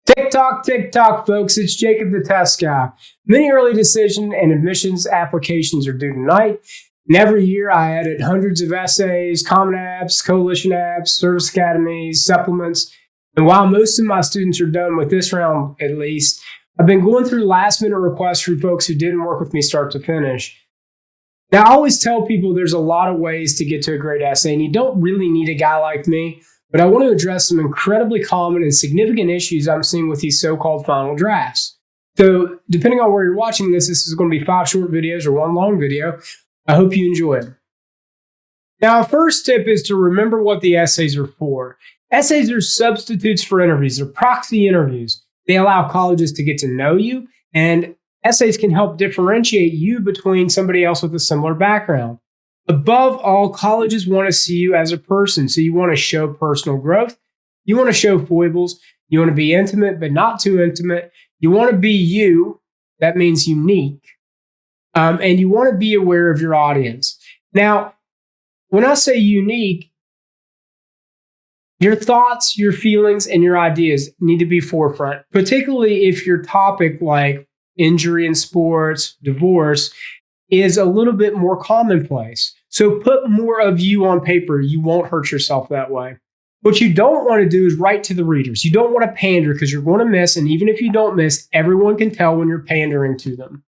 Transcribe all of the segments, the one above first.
Tick tock, folks. It's Jacob the Test Guy. Many early decision and admissions applications are due tonight. And every year I edit hundreds of essays, Common Apps, Coalition Apps, Service Academies, supplements. And while most of my students are done with this round, at least, I've been going through last minute requests from folks who didn't work with me start to finish. Now, I always tell people there's a lot of ways to get to a great essay, and you don't really need a guy like me. But I want to address some incredibly common and significant issues I'm seeing with these so-called final drafts. So depending on where you're watching this is going to be 5 short videos or 1 long video. I hope you enjoy it. Now, our first tip is to remember what the essays are for. Essays are substitutes for interviews. They're proxy interviews. They allow colleges to get to know you, and essays can help differentiate you between somebody else with a similar background. Above all, colleges want to see you as a person, so you want to show personal growth. You want to show foibles. You want to be intimate, but not too intimate. You want to be you. That means unique. And you want to be aware of your audience. Now, when I say unique, your thoughts, your feelings, and your ideas need to be forefront, particularly if your topic like injury in sports, divorce, is a little bit more commonplace. So put more of you on paper. You won't hurt yourself that way. What you don't want to do is write to the readers. You don't want to pander because you're going to miss. And even if you don't miss, everyone can tell when you're pandering to them.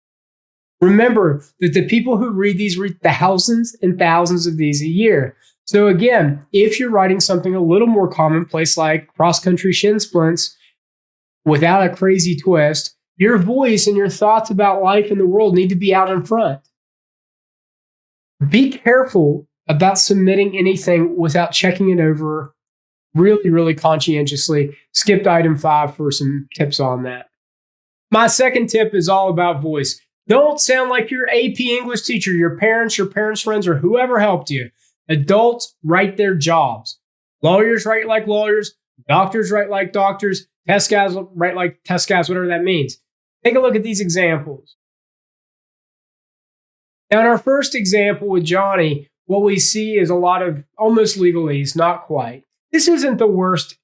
Remember that the people who read these read thousands and thousands of these a year. So again, if you're writing something a little more commonplace like cross-country shin splints without a crazy twist, your voice and your thoughts about life and the world need to be out in front. Be careful about submitting anything without checking it over really, really conscientiously. Skipped item 5 for some tips on that. My second tip is all about voice. Don't sound like your AP English teacher, your parents' friends, or whoever helped you. Adults write their jobs. Lawyers write like lawyers. Doctors write like doctors. Test guys write like test guys, whatever that means. Take a look at these examples. Now, in our first example with Johnny, what we see is a lot of almost legalese, not quite. This isn't the worst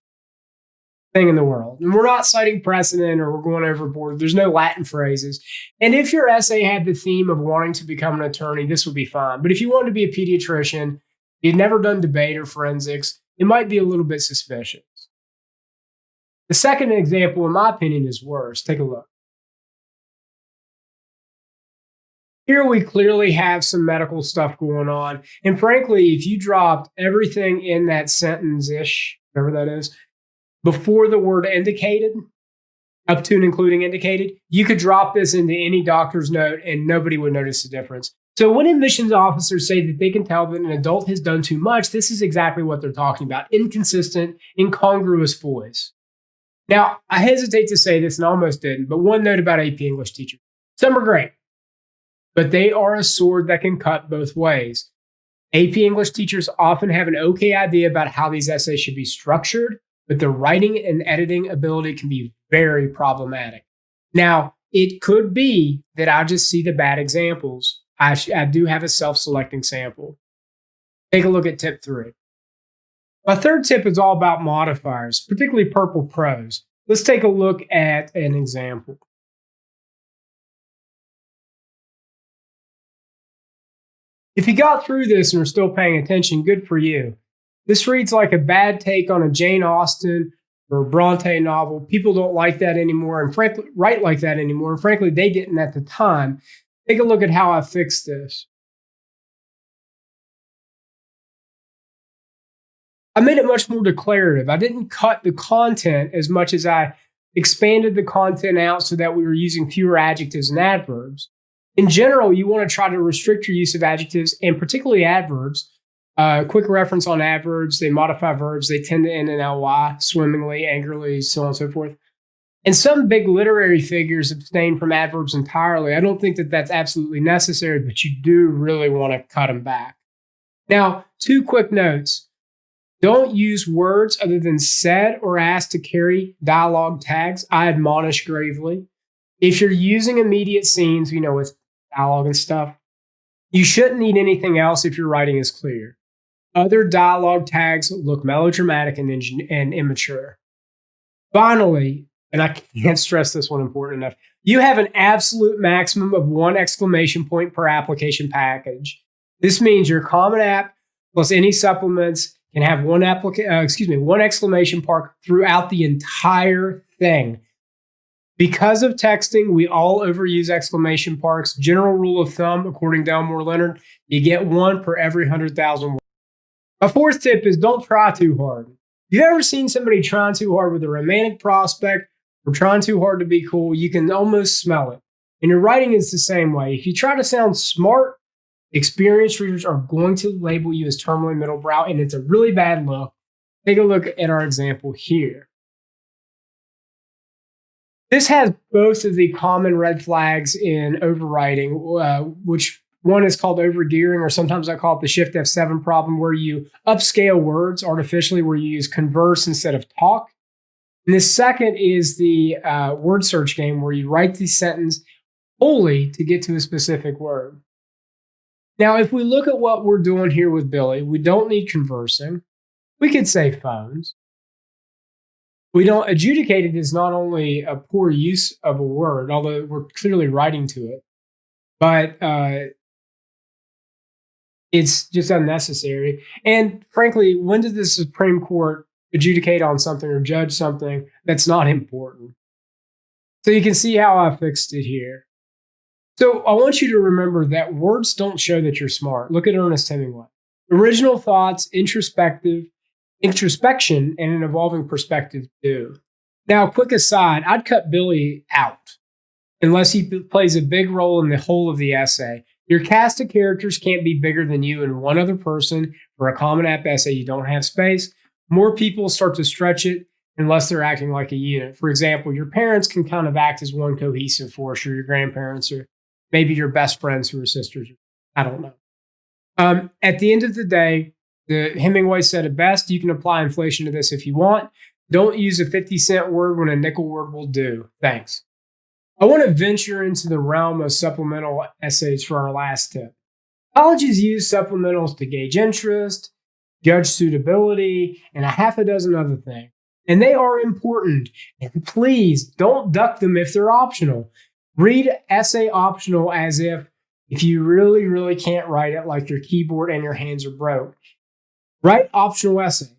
thing in the world. And we're not citing precedent or we're going overboard. There's no Latin phrases. And if your essay had the theme of wanting to become an attorney, this would be fine. But if you wanted to be a pediatrician, you'd never done debate or forensics, it might be a little bit suspicious. The second example, in my opinion, is worse. Take a look. Here we clearly have some medical stuff going on. And frankly, if you dropped everything in that sentence-ish, whatever that is, before the word indicated, up to and including indicated, you could drop this into any doctor's note and nobody would notice the difference. So when admissions officers say that they can tell that an adult has done too much, this is exactly what they're talking about. Inconsistent, incongruous voice. Now, I hesitate to say this and almost didn't, but one note about AP English teachers. Some are great, but they are a sword that can cut both ways. AP English teachers often have an okay idea about how these essays should be structured, but the writing and editing ability can be very problematic. Now, it could be that I just see the bad examples. I do have a self-selecting sample. Take a look at tip 3. My third tip is all about modifiers, particularly purple prose. Let's take a look at an example. If you got through this and are still paying attention, good for you. This reads like a bad take on a Jane Austen or Bronte novel. People don't like that anymore and frankly write like that anymore. And frankly, they didn't at the time. Take a look at how I fixed this. I made it much more declarative. I didn't cut the content as much as I expanded the content out so that we were using fewer adjectives and adverbs. In general, you want to try to restrict your use of adjectives and particularly adverbs. Quick reference on adverbs, they modify verbs, they tend to end in ly, swimmingly, angrily, so on and so forth. And some big literary figures abstain from adverbs entirely. I don't think that that's absolutely necessary, but you do really want to cut them back. Now, 2 quick notes. Don't use words other than said or asked to carry dialogue tags. I admonish gravely. If you're using immediate scenes, with dialogue and stuff, you shouldn't need anything else if your writing is clear. Other dialogue tags look melodramatic and immature. Finally, and I can't stress this one important enough, you have an absolute maximum of 1 exclamation point per application package. This means your Common App plus any supplements can have one exclamation mark throughout the entire thing. Because of texting, we all overuse exclamation marks. General rule of thumb, according to Elmore Leonard, you get 1 per every 100,000 words. A fourth tip is don't try too hard. If you've ever seen somebody trying too hard with a romantic prospect or trying too hard to be cool, you can almost smell it. And your writing is the same way. If you try to sound smart, experienced readers are going to label you as terminally middlebrow, and it's a really bad look. Take a look at our example here. This has both of the common red flags in overwriting, which one is called overgearing, or sometimes I call it the Shift F7 problem, where you upscale words artificially, where you use converse instead of talk. And the second is the word search game, where you write the sentence only to get to a specific word. Now, if we look at what we're doing here with Billy, we don't need conversing. We could say phones. We don't adjudicate it as not only a poor use of a word, although we're clearly writing to it, but it's just unnecessary. And frankly, when did the Supreme Court adjudicate on something or judge something that's not important? So you can see how I fixed it here. So I want you to remember that words don't show that you're smart. Look at Ernest Hemingway. Original thoughts, introspection, and an evolving perspective do. Now, quick aside, I'd cut Billy out unless he plays a big role in the whole of the essay. Your cast of characters can't be bigger than you and one other person. For a Common App essay, you don't have space. More people start to stretch it unless they're acting like a unit. For example, your parents can kind of act as one cohesive force, or your grandparents, or maybe your best friends who are sisters. I don't know. At the end of the day, Hemingway said it best. You can apply inflation to this if you want. Don't use a 50-cent word when a nickel word will do. Thanks. I want to venture into the realm of supplemental essays for our last tip. Colleges use supplementals to gauge interest, judge suitability, and a half a dozen other things. And they are important. And please don't duck them if they're optional. Read essay optional as if you really, really can't write it, like your keyboard and your hands are broke. Write optional essays.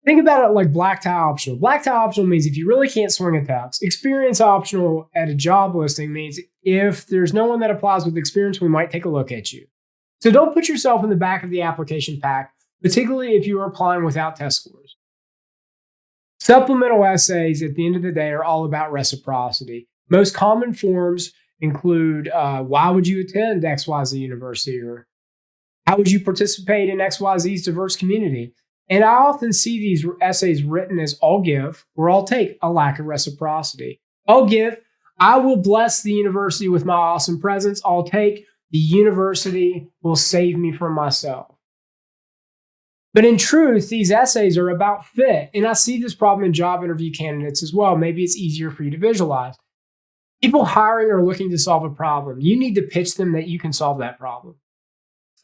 Think about it like black tie optional. Black tie optional means if you really can't swing a tux. Experience optional at a job listing means if there's no one that applies with experience, we might take a look at you. So don't put yourself in the back of the application pack, particularly if you are applying without test scores. Supplemental essays, at the end of the day, are all about reciprocity. Most common forms include why would you attend XYZ University, or how would you participate in XYZ's diverse community? And I often see these essays written as I'll give or I'll take, a lack of reciprocity. I'll give, I will bless the university with my awesome presence. I'll take, the university will save me from myself. But in truth, these essays are about fit. And I see this problem in job interview candidates as well. Maybe it's easier for you to visualize. People hiring are looking to solve a problem. You need to pitch them that you can solve that problem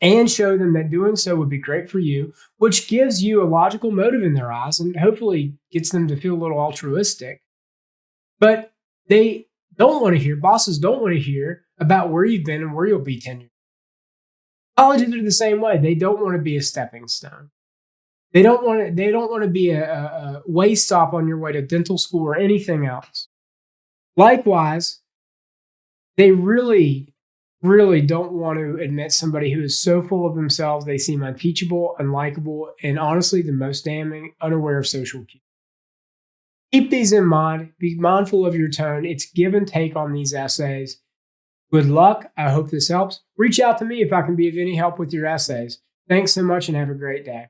and show them that doing so would be great for you, which gives you a logical motive in their eyes and hopefully gets them to feel a little altruistic. But they don't want to hear, bosses don't want to hear about where you've been and where you'll be 10 years. Colleges are the same way. They don't want to be a stepping stone. They don't want to be a way stop on your way to dental school or anything else. Likewise, they really don't want to admit somebody who is so full of themselves they seem unteachable, unlikable, and honestly the most damning, unaware of social cues. Keep these in mind. Be mindful of your tone. It's give and take on these essays. Good luck. I hope this helps. Reach out to me if I can be of any help with your essays. Thanks so much and have a great day.